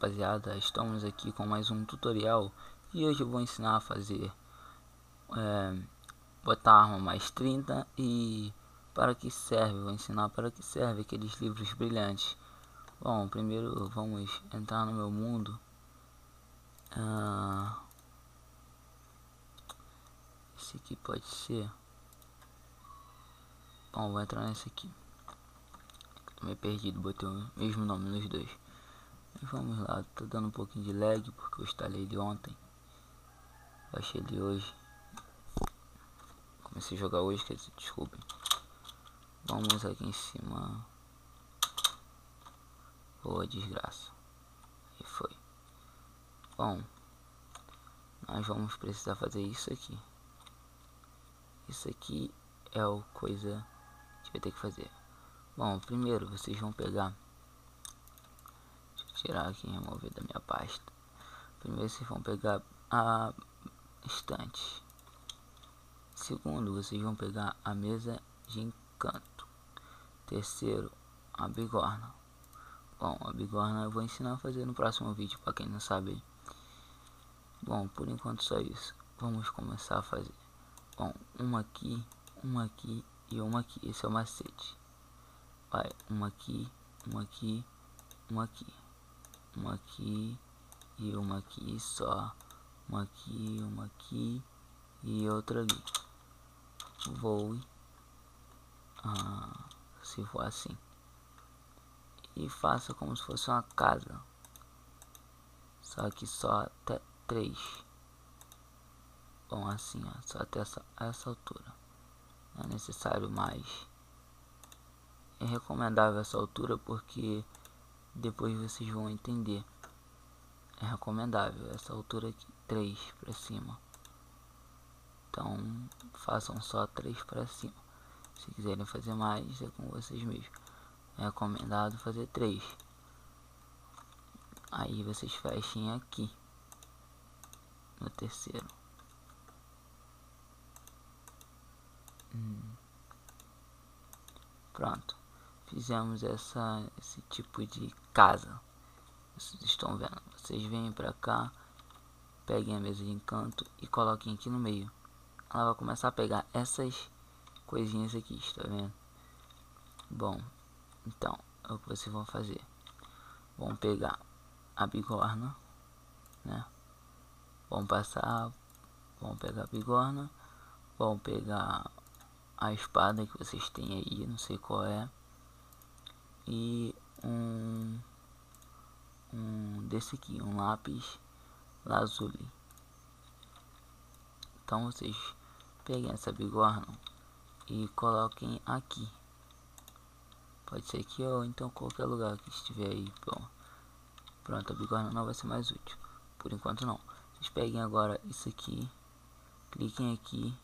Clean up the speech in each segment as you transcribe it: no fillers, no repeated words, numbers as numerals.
rapaziada, estamos aqui com mais um tutorial e hoje eu vou ensinar a fazer botar a arma mais 30 e para que serve, vou ensinar para que serve aqueles livros brilhantes. Bom, primeiro vamos entrar no meu mundo. Esse aqui pode ser. Bom, vou entrar nesse aqui. Tô meio perdido, botei o mesmo nome nos dois. E vamos lá, tô dando um pouquinho de lag porque eu instalei ele ontem. Baixei ele hoje. Comecei a jogar hoje, quer dizer, desculpem. Vamos aqui em cima. Boa desgraça. E foi. Bom, nós vamos precisar fazer isso aqui. Isso aqui é o coisa que a gente vai ter que fazer. Bom, primeiro vocês vão pegar. Deixa eu tirar aqui e remover da minha pasta. Primeiro vocês vão pegar a estante. Segundo, vocês vão pegar a mesa de encanto. Terceiro, a bigorna. Bom, a bigorna eu vou ensinar a fazer no próximo vídeo, para quem não sabe. Bom, por enquanto só isso. Vamos começar a fazer. Bom, uma aqui e uma aqui. Esse é o macete. Vai, uma aqui, uma aqui, uma aqui. Uma aqui e uma aqui só. Uma aqui e outra ali. Voe. Se for assim. E faça como se fosse uma casa. Só que só até 3. Bom, assim, ó, só até essa altura. Não é necessário mais. É recomendável essa altura porque depois vocês vão entender. É recomendável essa altura aqui, 3 para cima. Então façam só 3 para cima. Se quiserem fazer mais, é com vocês mesmos. É recomendado fazer 3. Aí vocês fechem aqui no terceiro. Pronto, fizemos esse tipo de casa. Vocês estão vendo? Vocês vêm pra cá, peguem a mesa de encanto e coloquem aqui no meio. Ela vai começar a pegar essas coisinhas aqui, está vendo? Bom, então é o que vocês vão fazer. Vão pegar a bigorna, né? Vão passar, vão pegar a bigorna, vão pegar a espada que vocês têm aí, não sei qual é, e um desse aqui, um lápis lazuli. Então vocês peguem essa bigorna e coloquem aqui. Pode ser aqui ou então qualquer lugar que estiver aí. Bom, pronto, a bigorna não vai ser mais útil. Por enquanto não. Vocês peguem agora isso aqui, cliquem aqui,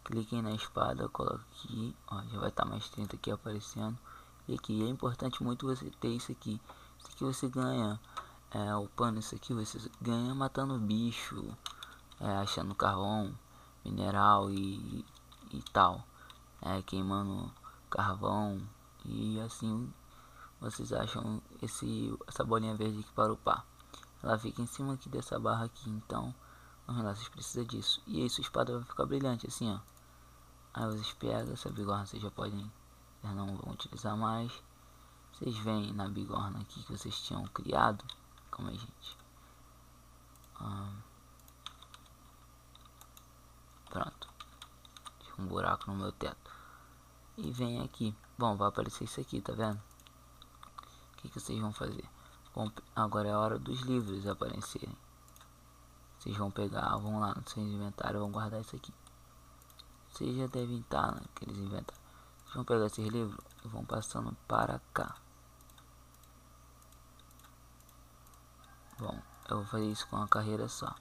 cliquem na espada, coloquem aqui, ó, já vai estar mais 30 aqui aparecendo. E aqui é importante muito você ter isso aqui. Isso aqui você ganha, upando isso aqui você ganha matando bicho, achando carvão, mineral e tal, queimando carvão e assim vocês acham essa bolinha verde aqui para upar. Ela fica em cima aqui dessa barra aqui, então vamos lá, vocês precisam disso. E aí sua espada vai ficar brilhante assim, ó. Aí vocês pegam essa bigorna, vocês já podem, já não vão utilizar mais. Vocês vêm na bigorna aqui que vocês tinham criado, como a gente. Pronto. Tinha um buraco no meu teto. E vem aqui. Bom, vai aparecer isso aqui, tá vendo? O que vocês vão fazer? Bom, agora é a hora dos livros aparecerem. Vocês vão pegar, vão lá no seu inventário, vão guardar isso aqui. Vocês já devem estar naqueles inventários. Vocês vão pegar esses livros e vão passando para cá. Bom, eu vou fazer isso com uma carreira só.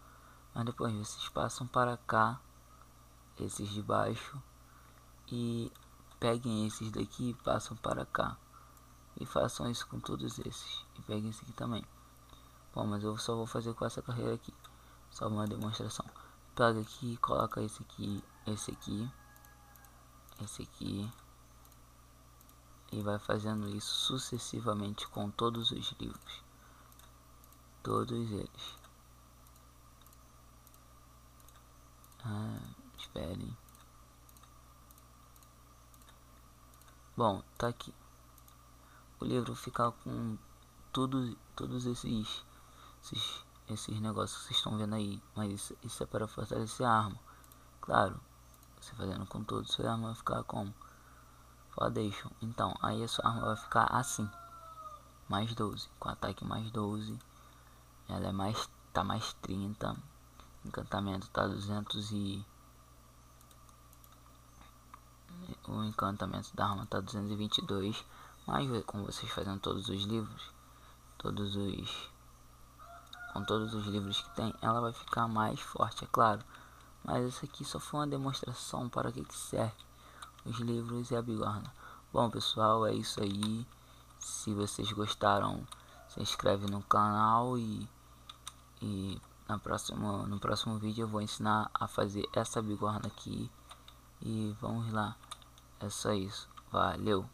Mas depois vocês passam para cá, esses de baixo, e peguem esses daqui e passam para cá. E façam isso com todos esses. E peguem esse aqui também. Bom, mas eu só vou fazer com essa carreira aqui. Só uma demonstração. Pega aqui, coloca esse aqui, esse aqui, esse aqui. E vai fazendo isso sucessivamente com todos os livros. todos eles. Esperem. Bom, tá aqui. O livro fica com todos esses negócios que vocês estão vendo aí. Mas isso é para fortalecer a arma. Claro, você fazendo com todos, sua arma vai ficar como? Foundation. Então, aí a sua arma vai ficar assim. Mais 12. Com ataque mais 12. Ela é tá mais 30. Encantamento tá 200 e... O encantamento da arma tá 222. Mas com vocês fazendo todos os livros, com todos os livros que tem, ela vai ficar mais forte, é claro. Mas isso aqui só foi uma demonstração para o que serve os livros e a bigorna. Bom pessoal, é isso aí. Se vocês gostaram, se inscreve no canal e no próximo vídeo eu vou ensinar a fazer essa bigorna aqui. E vamos lá. É só isso. Valeu!